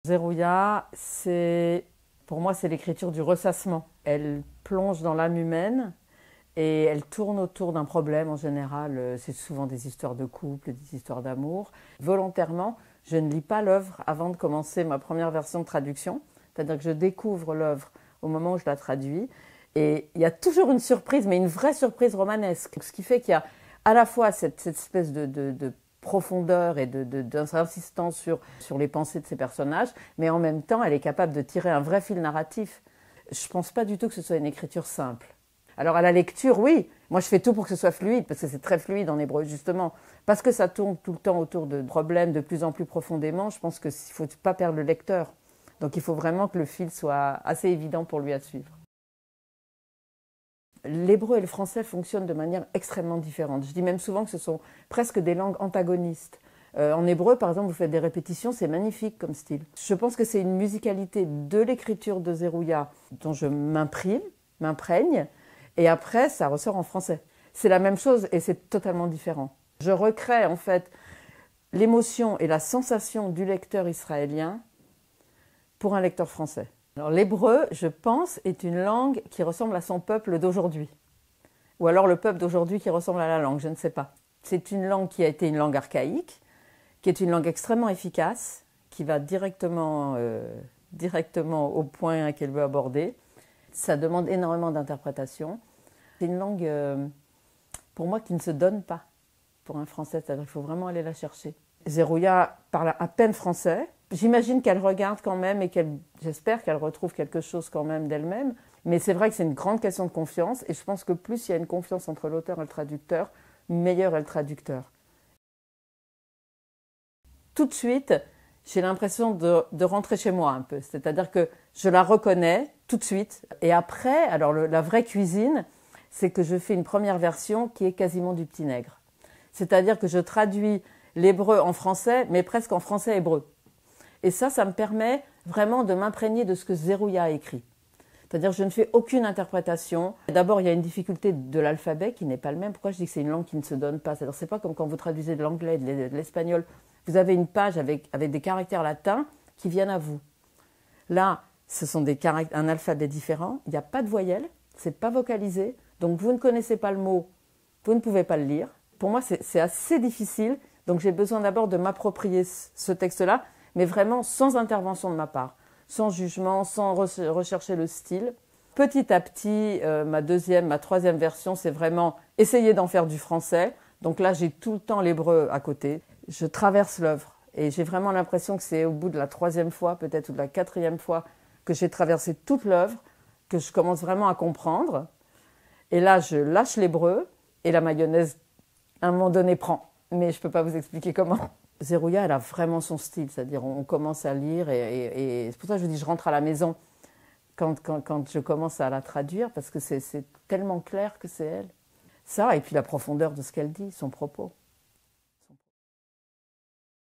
Zerouïa, pour moi, c'est l'écriture du ressassement. Elle plonge dans l'âme humaine et elle tourne autour d'un problème en général. C'est souvent des histoires de couple, des histoires d'amour. Volontairement, je ne lis pas l'œuvre avant de commencer ma première version de traduction. C'est-à-dire que je découvre l'œuvre au moment où je la traduis. Et il y a toujours une surprise, mais une vraie surprise romanesque. Ce qui fait qu'il y a à la fois cette espèce de profondeur et d'insistance sur les pensées de ces personnages, mais en même temps, elle est capable de tirer un vrai fil narratif. Je ne pense pas du tout que ce soit une écriture simple. Alors à la lecture, oui, moi je fais tout pour que ce soit fluide, parce que c'est très fluide en hébreu, justement. Parce que ça tourne tout le temps autour de problèmes de plus en plus profondément, je pense qu'il ne faut pas perdre le lecteur. Donc il faut vraiment que le fil soit assez évident pour lui à suivre. L'hébreu et le français fonctionnent de manière extrêmement différente. Je dis même souvent que ce sont presque des langues antagonistes. En hébreu, par exemple, vous faites des répétitions, c'est magnifique comme style. Je pense que c'est une musicalité de l'écriture de Zerouïa dont je m'imprègne, et après, ça ressort en français. C'est la même chose et c'est totalement différent. Je recrée en fait l'émotion et la sensation du lecteur israélien pour un lecteur français. Alors l'hébreu, je pense, est une langue qui ressemble à son peuple d'aujourd'hui. Ou alors le peuple d'aujourd'hui qui ressemble à la langue, je ne sais pas. C'est une langue qui a été une langue archaïque, qui est une langue extrêmement efficace, qui va directement au point qu'elle veut aborder. Ça demande énormément d'interprétation. C'est une langue, pour moi, qui ne se donne pas pour un français, c'est-à-dire qu'il faut vraiment aller la chercher. Zerouïa parle à peine français. J'imagine qu'elle regarde quand même et j'espère qu'elle retrouve quelque chose quand même d'elle-même. Mais c'est vrai que c'est une grande question de confiance et je pense que plus il y a une confiance entre l'auteur et le traducteur, meilleur est le traducteur. Tout de suite, j'ai l'impression de rentrer chez moi un peu. C'est-à-dire que je la reconnais tout de suite. Et après, alors la vraie cuisine, c'est que je fais une première version qui est quasiment du petit nègre. C'est-à-dire que je traduis l'hébreu en français, mais presque en français-hébreu. Et ça me permet vraiment de m'imprégner de ce que Zerouïa a écrit. C'est-à-dire que je ne fais aucune interprétation. D'abord, il y a une difficulté de l'alphabet qui n'est pas le même. Pourquoi je dis que c'est une langue qui ne se donne pas? C'est-à-dire, c'est pas comme quand vous traduisez de l'anglais, de l'espagnol. Vous avez une page avec des caractères latins qui viennent à vous. Là, ce sont un alphabet différent. Il n'y a pas de voyelle, c'est pas vocalisé. Donc, vous ne connaissez pas le mot, vous ne pouvez pas le lire. Pour moi, c'est assez difficile. Donc, j'ai besoin d'abord de m'approprier ce texte-là, mais vraiment sans intervention de ma part, sans jugement, sans rechercher le style. Petit à petit, ma troisième version, c'est vraiment essayer d'en faire du français. Donc là, j'ai tout le temps l'hébreu à côté. Je traverse l'œuvre et j'ai vraiment l'impression que c'est au bout de la troisième fois, peut-être, ou de la quatrième fois que j'ai traversé toute l'œuvre, que je commence vraiment à comprendre. Et là, je lâche l'hébreu et la mayonnaise, à un moment donné, prend. Mais je ne peux pas vous expliquer comment. Zerouïa, elle a vraiment son style, c'est-à-dire on commence à lire et c'est pour ça que je dis je rentre à la maison quand je commence à la traduire parce que c'est tellement clair que c'est elle. Ça, et puis la profondeur de ce qu'elle dit, son propos.